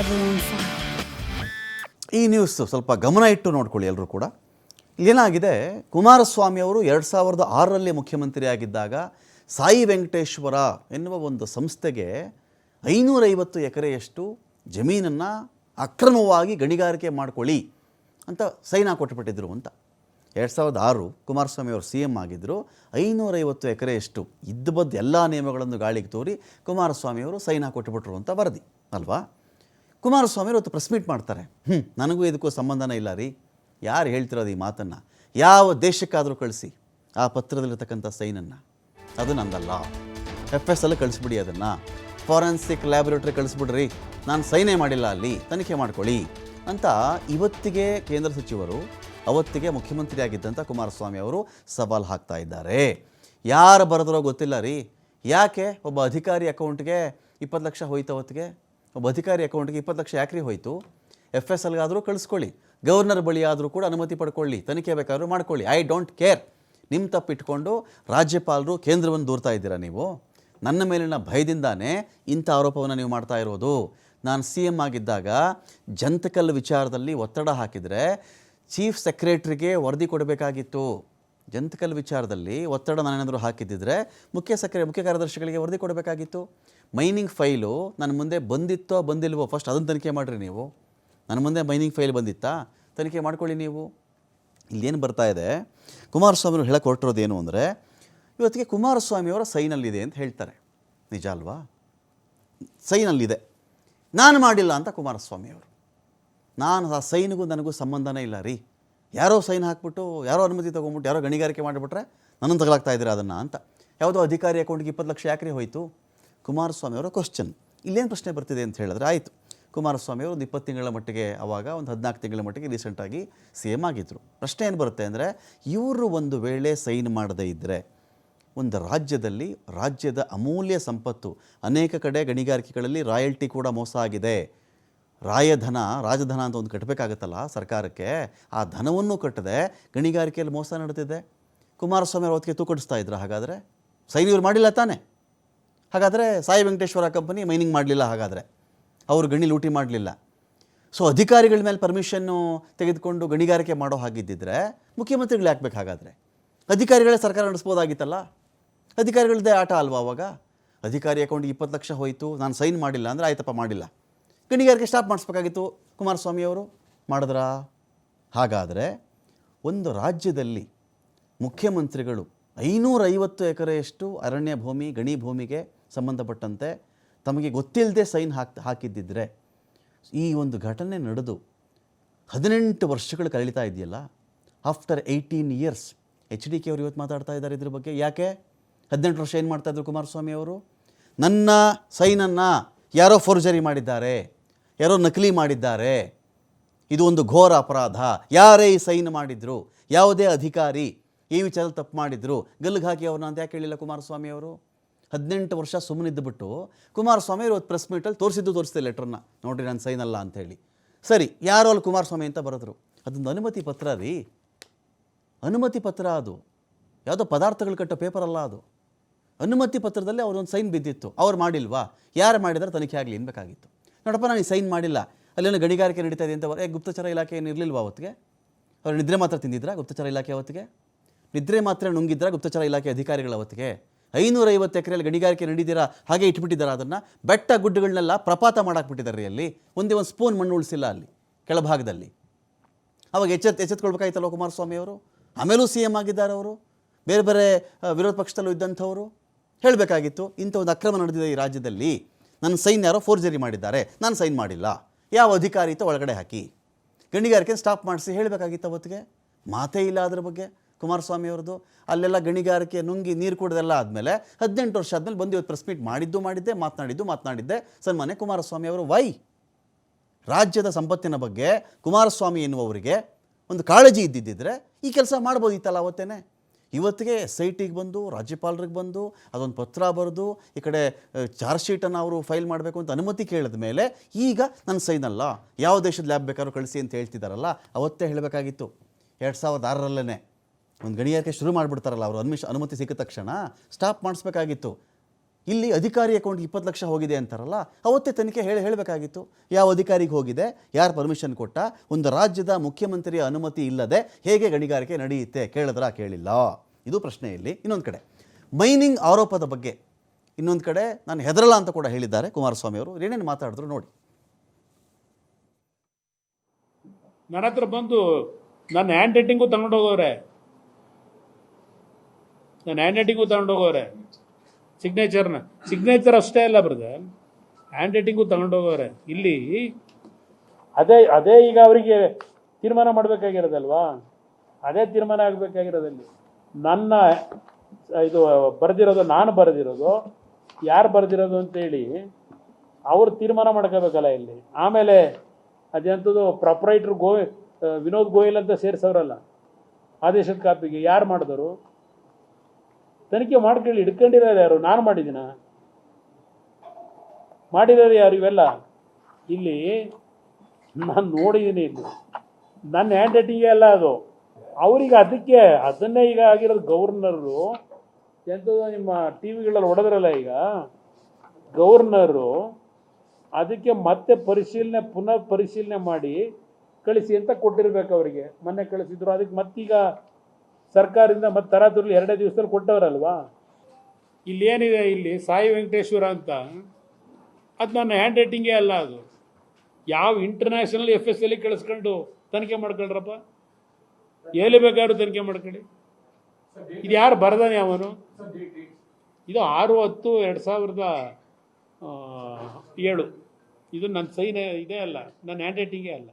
Babylon 5. ಈ news ಸ್ವಲ್ಪ ಗಮನ ಇಟ್ಟು ನೋಡ್ಕೊಳ್ಳಿ ಎಲ್ಲರೂ ಕೂಡ. ಏನಾಗಿದೆ, ಕುಮಾರಸ್ವಾಮಿ ಅವರು 2006ರಲ್ಲಿ ಮುಖ್ಯಮಂತ್ರಿ ಆಗಿದ್ದಾಗ ಸಾಯಿ ವೆಂಕಟೇಶ್ವರ ಎನ್ನುವ ಒಂದು ಸಂಸ್ಥೆಗೆ 550 ಎಕರೆಯಷ್ಟು ಜಮೀನನ್ನು ಅಕ್ರಮವಾಗಿ ಗಣಿಗಾರಿಕೆ ಮಾಡ್ಕೊಳ್ಳಿ ಅಂತ ಸೈನ್ ಹಾಕೊಟ್ಬಿಟ್ಟಿದ್ರು ಅಂತ. 2006 ಕುಮಾರಸ್ವಾಮಿ ಅವರು CM ಆಗಿದ್ದರು. 550 ಎಕರೆಯಷ್ಟು ಇದ್ದಬದ್ದು ಎಲ್ಲ ನಿಯಮಗಳನ್ನು ಗಾಳಿಗೆ ತೋರಿ ಕುಮಾರಸ್ವಾಮಿಯವರು ಸೈನ್ ಹಾಕೊಟ್ಬಿಟ್ರು ಅಂತ ವರದಿ ಅಲ್ವಾ. ಕುಮಾರಸ್ವಾಮಿ ಅವರು ಪ್ರೆಸ್ ಮೀಟ್ ಮಾಡ್ತಾರೆ. ನನಗೂ ಇದಕ್ಕೂ ಸಂಬಂಧನೇ ಇಲ್ಲ ರೀ, ಯಾರು ಹೇಳ್ತಿರೋದು ಈ ಮಾತನ್ನು, ಯಾವ ದೇಶಕ್ಕಾದರೂ ಕಳಿಸಿ ಆ ಪತ್ರದಲ್ಲಿರ್ತಕ್ಕಂಥ ಸೈನನ್ನು, ಅದು ನಂದಲ್ಲ, FS ಕಳಿಸ್ಬಿಡಿ, ಅದನ್ನು ಫಾರೆನ್ಸಿಕ್ ಲ್ಯಾಬೊರೇಟರಿ ಕಳಿಸ್ಬಿಡ್ರಿ, ನಾನು ಸೈನೇ ಮಾಡಿಲ್ಲ, ಅಲ್ಲಿ ತನಿಖೆ ಮಾಡ್ಕೊಳ್ಳಿ ಅಂತ ಇವತ್ತಿಗೆ ಕೇಂದ್ರ ಸಚಿವರು, ಅವತ್ತಿಗೆ ಮುಖ್ಯಮಂತ್ರಿ ಆಗಿದ್ದಂಥ ಕುಮಾರಸ್ವಾಮಿ ಅವರು ಸವಾಲು ಹಾಕ್ತಾ ಇದ್ದಾರೆ. ಯಾರು ಬರೆದ್ರೋ ಗೊತ್ತಿಲ್ಲ ರೀ, ಯಾಕೆ ಒಬ್ಬ ಅಧಿಕಾರಿ ಅಕೌಂಟ್ಗೆ 20 ಲಕ್ಷ ಹೋಯ್ತು, ಅವತ್ತಿಗೆ ಒಬ್ಬ ಅಧಿಕಾರಿ ಅಕೌಂಟ್ಗೆ 20 ಲಕ್ಷ ಯಾಕ್ರಿ ಹೋಯಿತು, FSLಗಾದರೂ ಕಳಿಸ್ಕೊಳ್ಳಿ, ಗವರ್ನರ್ ಬಳಿ ಆದರೂ ಕೂಡ ಅನುಮತಿ ಪಡ್ಕೊಳ್ಳಿ, ತನಿಖೆ ಬೇಕಾದರೂ ಮಾಡ್ಕೊಳ್ಳಿ, ಐ ಡೋಂಟ್ ಕೇರ್. ನಿಮ್ಮ ತಪ್ಪಿಟ್ಕೊಂಡು ರಾಜ್ಯಪಾಲರು ಕೇಂದ್ರವನ್ನು ದೂರ್ತಾ ಇದ್ದೀರಾ ನೀವು. ನನ್ನ ಮೇಲಿನ ಭಯದಿಂದಾನೇ ಇಂಥ ಆರೋಪವನ್ನು ನೀವು ಮಾಡ್ತಾ ಇರೋದು. ನಾನು CM ಆಗಿದ್ದಾಗ ಜಂತಕಲ್ ವಿಚಾರದಲ್ಲಿ ಒತ್ತಡ ಹಾಕಿದರೆ ಚೀಫ್ ಸೆಕ್ರೆಟ್ರಿಗೆ ವರದಿ ಕೊಡಬೇಕಾಗಿತ್ತು. ಜಂತಕಲ್ ವಿಚಾರದಲ್ಲಿ ಒತ್ತಡ ನಾನೇನಾದರೂ ಹಾಕಿದ್ದಿದ್ರೆ ಮುಖ್ಯ ಕಾರ್ಯದರ್ಶಿಗಳಿಗೆ ವರದಿ ಕೊಡಬೇಕಾಗಿತ್ತು. ಮೈನಿಂಗ್ ಫೈಲು ನನ್ನ ಮುಂದೆ ಬಂದಿತ್ತೋ ಬಂದಿಲ್ವೋ ಫಸ್ಟ್ ಅದನ್ನು ತನಿಖೆ ಮಾಡಿರಿ ನೀವು. ನನ್ನ ಮುಂದೆ ಮೈನಿಂಗ್ ಫೈಲ್ ಬಂದಿತ್ತಾ, ತನಿಖೆ ಮಾಡ್ಕೊಳ್ಳಿ ನೀವು. ಇಲ್ಲೇನು ಬರ್ತಾ ಇದೆ, ಕುಮಾರಸ್ವಾಮಿಯವರು ಹೇಳಕ್ಕೆ ಹೊರಟಿರೋದೇನು ಅಂದರೆ, ಇವತ್ತಿಗೆ ಕುಮಾರಸ್ವಾಮಿಯವರ ಸೈನಲ್ಲಿದೆ ಅಂತ ಹೇಳ್ತಾರೆ. ನಿಜ ಅಲ್ವಾ? ಸೈನಲ್ಲಿದೆ, ನಾನು ಮಾಡಿಲ್ಲ ಅಂತ ಕುಮಾರಸ್ವಾಮಿಯವರು. ನಾನು ಆ ಸೈನಿಗೂ ನನಗೂ ಸಂಬಂಧನೇ ಇಲ್ಲ ರೀ, ಯಾರೋ ಸೈನ್ ಹಾಕ್ಬಿಟ್ಟು ಯಾರೋ ಅನುಮತಿ ತೊಗೊಂಬಿಟ್ಟು ಯಾರೋ ಗಣಿಗಾರಿಕೆ ಮಾಡಿಬಿಟ್ರೆ ನನ್ನನ್ನು ತಗಲಾಗ್ತಾ ಇದ್ದೀರಾ ಅದನ್ನು ಅಂತ. ಯಾವುದೋ ಅಧಿಕಾರಿ ಅಕೌಂಟ್ಗೆ 20 ಲಕ್ಷ ಯಾಕ್ರಿ ಹೋಯಿತು? ಕುಮಾರಸ್ವಾಮಿಯವರ ಕ್ವಶನ್. ಇಲ್ಲೇನು ಪ್ರಶ್ನೆ ಬರ್ತಿದೆ ಅಂತ ಹೇಳಿದ್ರೆ, ಆಯಿತು, ಕುಮಾರಸ್ವಾಮಿಯವರು ಒಂದು 20 ತಿಂಗಳ ಮಟ್ಟಿಗೆ, ಆವಾಗ ಒಂದು 14 ತಿಂಗಳ ಮಟ್ಟಿಗೆ ರೀಸೆಂಟಾಗಿ CM ಆಗಿದ್ದರು. ಪ್ರಶ್ನೆ ಏನು ಬರುತ್ತೆ ಅಂದರೆ, ಇವರು ಒಂದು ವೇಳೆ ಸೈನ್ ಮಾಡದೇ ಇದ್ದರೆ ಒಂದು ರಾಜ್ಯದಲ್ಲಿ ರಾಜ್ಯದ ಅಮೂಲ್ಯ ಸಂಪತ್ತು, ಅನೇಕ ಕಡೆ ಗಣಿಗಾರಿಕೆಗಳಲ್ಲಿ ರಾಯಲ್ಟಿ ಕೂಡ ಮೋಸ ಆಗಿದೆ, ರಾಜಧನ ಅಂತ ಒಂದು ಕಟ್ಟಬೇಕಾಗತ್ತಲ್ಲ ಸರ್ಕಾರಕ್ಕೆ, ಆ ಧನವನ್ನು ಕಟ್ಟದೆ ಗಣಿಗಾರಿಕೆಯಲ್ಲಿ ಮೋಸ ನಡೆದಿದೆ. ಕುಮಾರಸ್ವಾಮಿ ಅವರು ಹೊತ್ತಿಗೆ ತೂಕಡಿಸ್ತಾ ಇದ್ರು. ಹಾಗಾದರೆ ಸೈನ್ ಇವ್ರು ಮಾಡಿಲ್ಲ ತಾನೆ? ಹಾಗಾದರೆ ಸಾಯಿ ವೆಂಕಟೇಶ್ವರ ಕಂಪನಿ ಮೈನಿಂಗ್ ಮಾಡಲಿಲ್ಲ, ಹಾಗಾದರೆ ಅವರು ಗಣಿ ಲೂಟಿ ಮಾಡಲಿಲ್ಲ. ಸೊ ಅಧಿಕಾರಿಗಳ ಮೇಲೆ ಪರ್ಮಿಷನ್ನು ತೆಗೆದುಕೊಂಡು ಗಣಿಗಾರಿಕೆ ಮಾಡೋ ಹಾಗಿದ್ದಿದ್ರೆ ಮುಖ್ಯಮಂತ್ರಿಗಳು ಯಾಕಬೇಕು? ಹಾಗಾದರೆ ಅಧಿಕಾರಿಗಳೇ ಸರ್ಕಾರ ನಡೆಸ್ಬೋದಾಗಿತ್ತಲ್ಲ. ಅಧಿಕಾರಿಗಳದ್ದೇ ಆಟ ಅಲ್ವಾ ಅವಾಗ? ಅಧಿಕಾರಿ ಅಕೌಂಟಿಗೆ 20 ಲಕ್ಷ ಹೋಯಿತು, ನಾನು ಸೈನ್ ಮಾಡಿಲ್ಲ ಅಂದರೆ ಆಯ್ತಪ್ಪ ಮಾಡಿಲ್ಲ, ಗಣಿಗಾರಿಕೆ ಸ್ಟಾಪ್ ಮಾಡಿಸ್ಬೇಕಾಗಿತ್ತು. ಕುಮಾರಸ್ವಾಮಿಯವರು ಮಾಡಿದ್ರಾ? ಹಾಗಾದರೆ ಒಂದು ರಾಜ್ಯದಲ್ಲಿ ಮುಖ್ಯಮಂತ್ರಿಗಳು 550 ಎಕರೆಯಷ್ಟು ಅರಣ್ಯ ಭೂಮಿ, ಗಣಿ ಭೂಮಿಗೆ ಸಂಬಂಧಪಟ್ಟಂತೆ ತಮಗೆ ಗೊತ್ತಿಲ್ಲದೆ ಸೈನ್ ಹಾಕಿದ್ದಿದ್ರೆ, ಈ ಒಂದು ಘಟನೆ ನಡೆದು 18 ವರ್ಷಗಳು ಕಳೀತಾ ಇದೆಯಲ್ಲ, ಆಫ್ಟರ್ 18 ಇಯರ್ಸ್ HDK ಅವರು ಇವತ್ತು ಮಾತಾಡ್ತಾ ಇದ್ದಾರೆ ಇದ್ರ ಬಗ್ಗೆ. ಯಾಕೆ 18 ವರ್ಷ ಏನು ಮಾಡ್ತಾಯಿದ್ರು ಕುಮಾರಸ್ವಾಮಿ ಅವರು? ನನ್ನ ಸೈನನ್ನು ಯಾರೋ ಫೋರ್ಜರಿ ಮಾಡಿದ್ದಾರೆ, ಯಾರೋ ನಕಲಿ ಮಾಡಿದ್ದಾರೆ, ಇದು ಒಂದು ಘೋರ ಅಪರಾಧ, ಯಾರೇ ಈ ಸೈನ್ ಮಾಡಿದ್ರು, ಯಾವುದೇ ಅಧಿಕಾರಿ ಈ ವಿಚಾರದಲ್ಲಿ ತಪ್ಪು ಮಾಡಿದ್ರು, ಗಲ್ಲಿಗೆ ಹಾಕಿ ಅವ್ರನ್ನ ಅಂತ ಯಾಕೆ ಹೇಳಿಲ್ಲ ಕುಮಾರಸ್ವಾಮಿ ಅವರು? 18 ವರ್ಷ ಸುಮ್ಮನಿದ್ದುಬಿಟ್ಟು ಕುಮಾರಸ್ವಾಮಿ ಅವರು ಪ್ರೆಸ್ ಮೀಟಲ್ಲಿ ತೋರಿಸಿದ್ದೆ ಲೆಟ್ರನ್ನ, ನೋಡಿರಿ ನಾನು ಸೈನ್ ಅಲ್ಲ ಅಂಥೇಳಿ. ಸರಿ, ಯಾರೋ ಅಲ್ಲಿ ಕುಮಾರಸ್ವಾಮಿ ಅಂತ ಬರೆದ್ರು, ಅದೊಂದು ಅನುಮತಿ ಪತ್ರ ರೀ, ಅನುಮತಿ ಪತ್ರ ಅದು, ಯಾವುದೋ ಪದಾರ್ಥಗಳು ಕಟ್ಟೋ ಪೇಪರ್ ಅಲ್ಲ ಅದು. ಅನುಮತಿ ಪತ್ರದಲ್ಲಿ ಅವರೊಂದು ಸೈನ್ ಬಿದ್ದಿತ್ತು, ಅವ್ರು ಮಾಡಿಲ್ವಾ? ಯಾರು ಮಾಡಿದ್ರೆ ತನಿಖೆ ಆಗಲಿ ಅನ್ಬೇಕಾಗಿತ್ತು. ನೋಡಪ್ಪ, ನಾನು ಈ ಸೈನ್ ಮಾಡಿಲ್ಲ, ಅಲ್ಲೇನೋ ಗಣಿಗಾರಿಕೆ ನಡೀತಾ ಇದೆ ಅಂತ ಗುಪ್ತಚರ ಇಲಾಖೆ ಏನು ಇರಲಿಲ್ವಾ ಅವತ್ತಿಗೆ? ಅವ್ರು ನಿದ್ರೆ ಮಾತ್ರ ತಿಂದಿದ್ರಾ ಗುಪ್ತಚರ ಇಲಾಖೆ ಅವತ್ತಿಗೆ? ನಿದ್ರೆ ಮಾತ್ರ ನುಂಗಿದ್ರಾ ಗುಪ್ತಚರ ಇಲಾಖೆ ಅಧಿಕಾರಿಗಳು ಅವತ್ತಿಗೆ? 550 ಎಕರೆಯಲ್ಲಿ ಗಣಿಗಾರಿಕೆ ನಡೀದಿರಾ ಹಾಗೆ ಇಟ್ಬಿಟ್ಟಿದ್ದಾರೆ, ಅದನ್ನು ಬೆಟ್ಟ ಗುಡ್ಡಗಳನ್ನೆಲ್ಲ ಪ್ರಪಾತ ಮಾಡಾಕ್ಬಿಟ್ಟಿದ್ದಾರೆ ರೀ. ಅಲ್ಲಿ ಒಂದೇ ಒಂದು ಸ್ಪೂನ್ ಮಣ್ಣು ಉಳಿಸಿಲ್ಲ ಅಲ್ಲಿ ಕೆಳಭಾಗದಲ್ಲಿ. ಅವಾಗ ಎಚ್ಚೆತ್ಕೊಳ್ಬೇಕಾಯ್ತಲ್ಲ ಕುಮಾರಸ್ವಾಮಿ ಅವರು. ಆಮೇಲೂ CM ಆಗಿದ್ದಾರೆ ಅವರು, ಬೇರೆ ಬೇರೆ ವಿರೋಧ ಪಕ್ಷದಲ್ಲೂ ಇದ್ದಂಥವರು. ಹೇಳಬೇಕಾಗಿತ್ತು, ಇಂಥ ಒಂದು ಅಕ್ರಮ ನಡೆದಿದೆ ಈ ರಾಜ್ಯದಲ್ಲಿ, ನನ್ನ ಸೈನ್ ಯಾರೋ ಫೋರ್ಜರಿ ಮಾಡಿದ್ದಾರೆ, ನಾನು ಸೈನ್ ಮಾಡಿಲ್ಲ, ಯಾವ ಅಧಿಕಾರಿ ಇತ್ತು ಒಳಗಡೆ ಹಾಕಿ ಗಣಿಗಾರಿಕೆ ಸ್ಟಾಪ್ ಮಾಡಿಸಿ ಹೇಳಬೇಕಾಗಿತ್ತು. ಅವತ್ತಿಗೆ ಮಾತೇ ಇಲ್ಲ ಅದ್ರ ಬಗ್ಗೆ ಕುಮಾರಸ್ವಾಮಿ ಅವ್ರದ್ದು. ಅಲ್ಲೆಲ್ಲ ಗಣಿಗಾರಿಕೆ ನುಂಗಿ ನೀರು ಕುಡ್ದೆಲ್ಲ ಆದಮೇಲೆ 18 ವರ್ಷ ಆದಮೇಲೆ ಬಂದು ಇವತ್ತು ಪ್ರೆಸ್ ಮೀಟ್ ಮಾತನಾಡಿದ್ದೆ ಸನ್ಮಾನ್ಯ ಕುಮಾರಸ್ವಾಮಿ ಅವರು. ವೈ? ರಾಜ್ಯದ ಸಂಪತ್ತಿನ ಬಗ್ಗೆ ಕುಮಾರಸ್ವಾಮಿ ಎನ್ನುವವರಿಗೆ ಒಂದು ಕಾಳಜಿ ಇದ್ದಿದ್ದರೆ ಈ ಕೆಲಸ ಮಾಡ್ಬೋದಿತ್ತಲ್ಲ ಅವತ್ತೇನೆ. ಇವತ್ತಿಗೆ SITಗೆ ಬಂದು ರಾಜ್ಯಪಾಲರಿಗೆ ಬಂದು ಅದೊಂದು ಪತ್ರ ಬರೆದು ಈ ಕಡೆ ಚಾರ್ಜ್ ಶೀಟನ್ನು ಅವರು ಫೈಲ್ ಮಾಡಬೇಕು ಅಂತ ಅನುಮತಿ ಕೇಳಿದ ಮೇಲೆ ಈಗ ನನ್ನ ಸೈನ್ ಅಲ್ಲ, ಯಾವ ದೇಶದ ಲ್ಯಾಬ್ ಬೇಕಾದ್ರೂ ಕಳಿಸಿ ಅಂತ ಹೇಳ್ತಿದ್ದಾರಲ್ಲ, ಅವತ್ತೇ ಹೇಳಬೇಕಾಗಿತ್ತು. 2006ರಲ್ಲೇ ಒಂದು ಗಣಿಗಾರಿಕೆ ಶುರು ಮಾಡಿಬಿಡ್ತಾರಲ್ಲ ಅವರು, ಅನುಮತಿ ಸಿಕ್ಕಿದ ತಕ್ಷಣ ಸ್ಟಾಪ್ ಮಾಡಿಸ್ಬೇಕಾಗಿತ್ತು. ಇಲ್ಲಿ ಅಧಿಕಾರಿ ಅಕೌಂಟ್ಗೆ 20 ಲಕ್ಷ ಹೋಗಿದೆ ಅಂತಾರಲ್ಲ, ಅವತ್ತೇ ತನಿಖೆ ಹೇಳಬೇಕಾಗಿತ್ತು. ಯಾವ ಅಧಿಕಾರಿಗೆ ಹೋಗಿದೆ, ಯಾರು ಪರ್ಮಿಷನ್ ಕೊಟ್ಟ, ಒಂದು ರಾಜ್ಯದ ಮುಖ್ಯಮಂತ್ರಿಯ ಅನುಮತಿ ಇಲ್ಲದೆ ಹೇಗೆ ಗಣಿಗಾರಿಕೆ ನಡೆಯುತ್ತೆ, ಕೇಳಿಲ್ಲ. ಇದು ಪ್ರಶ್ನೆ ಇಲ್ಲಿ. ಇನ್ನೊಂದು ಕಡೆ ಮೈನಿಂಗ್ ಆರೋಪದ ಬಗ್ಗೆ ಇನ್ನೊಂದು ಕಡೆ ನಾನು ಹೆದರಲ್ಲ ಅಂತ ಕೂಡ ಹೇಳಿದ್ದಾರೆ ಕುಮಾರಸ್ವಾಮಿ ಅವರು. ಏನೇನು ಮಾತಾಡಿದ್ರು ನೋಡಿ. ನನ್ನ ಹತ್ರ ಬಂದು ನನ್ನ ಹ್ಯಾಂಡ್ ರೈಟಿಂಗು ತಗೊಂಡೋಗವ್ರೆ, ಸಿಗ್ನೇಚರ್ ಅಷ್ಟೇ ಅಲ್ಲ ಬ್ರದರ್, ಹ್ಯಾಂಡ್ ರೈಟಿಂಗು ತಗೊಂಡೋಗವ್ರೆ. ಇಲ್ಲಿ ಅದೇ ಈಗ ಅವರಿಗೆ ತೀರ್ಮಾನ ಮಾಡಬೇಕಾಗಿರೋದಲ್ವಾ, ಅದೇ ತೀರ್ಮಾನ ಆಗಬೇಕಾಗಿರೋದಲ್ಲಿ. ನನ್ನ ಇದು ಬರೆದಿರೋದು, ನಾನು ಬರೆದಿರೋದು, ಯಾರು ಬರೆದಿರೋದು ಅಂತೇಳಿ ಅವ್ರು ತೀರ್ಮಾನ ಮಾಡ್ಕೋಬೇಕಲ್ಲ ಇಲ್ಲಿ. ಆಮೇಲೆ ಅದೆಂಥದ್ದು ಪ್ರೊಪ್ರೈಟ್ರ್ ವಿನೋದ್ ಗೋಯಲ್ ಅಂತ ಸೇರಿಸೋರಲ್ಲ ಆದೇಶದ ಕಾಪಿಗೆ, ಯಾರು ಮಾಡಿದವರು ತನಿಖೆ ಮಾಡ್ಕೊಳ್ಳಿ. ಹಿಡ್ಕೊಂಡಿರೋರು ಯಾರು? ನಾನು ಮಾಡಿದ್ದೀನ? ಮಾಡಿರೋರು ಯಾರು? ಇವೆಲ್ಲ ಇಲ್ಲಿ ನಾನು ನೋಡಿದ್ದೀನಿ. ಇಲ್ಲಿ ನನ್ನ ಹ್ಯಾಂಡ್ ರೈಟಿಂಗೇ ಅಲ್ಲ ಅದು. ಅವ್ರಿಗೆ ಅದನ್ನೇ ಈಗ ಆಗಿರೋದು. ಗವರ್ನರು ಎಂಥದ್ದು ನಿಮ್ಮ ಟಿ ವಿಗಳಲ್ಲಿ ಹೊಡೆದ್ರಲ್ಲ ಈಗ, ಗವರ್ನರು ಅದಕ್ಕೆ ಮತ್ತೆ ಪುನಃ ಪರಿಶೀಲನೆ ಮಾಡಿ ಕಳಿಸಿ ಅಂತ ಕೊಟ್ಟಿರ್ಬೇಕು ಅವರಿಗೆ. ಮೊನ್ನೆ ಕಳಿಸಿದ್ರು. ಅದಕ್ಕೆ ಮತ್ತೀಗ ಸರ್ಕಾರದಿಂದ ಮತ್ತೆ ತರಾತುರ್ಲಿ 2 ದಿವಸದಲ್ಲಿ ಕೊಟ್ಟವರಲ್ವಾ. ಇಲ್ಲಿ ಏನಿದೆ, ಇಲ್ಲಿ ಸಾಯಿ ವೆಂಕಟೇಶ್ವರ ಅಂತ, ಅದು ನನ್ನ ಹ್ಯಾಂಡ್ ರೈಟಿಂಗೇ ಅಲ್ಲ. ಅದು ಯಾವ ಇಂಟರ್ನ್ಯಾಷನಲ್ FSL ಕಳಿಸ್ಕೊಂಡು ತನಿಖೆ ಮಾಡ್ಕೊಳ್ರಪ್ಪ, ಎಲ್ಲಿ ಬೇಕಾದ್ರೂ ತನಿಖೆ ಮಾಡ್ಕೊಳ್ಳಿ. ಇದು ಯಾರು ಬರದಾನೆ ಅವನು? ಇದು 6/10/2007. ಇದು ನನ್ನ ಸೈನ್ ಇದೇ ಅಲ್ಲ, ನನ್ನ ಹ್ಯಾಂಡ್ ರೈಟಿಂಗೇ ಅಲ್ಲ.